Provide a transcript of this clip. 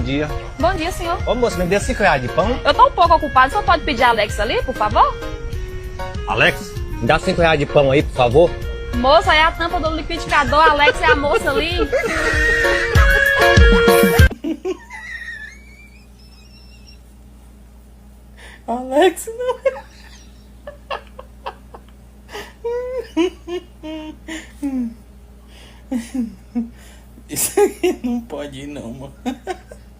dia. Bom dia, senhor. Ô moço, me dê 5 reais de pão. Eu tô um pouco ocupado, só pode pedir a Alex ali, por favor? Alex, me dá 5 reais de pão aí, por favor. Moça, é a tampa do liquidificador, a Alex é a moça ali. Alex, não. Isso aqui não pode ir não, mano.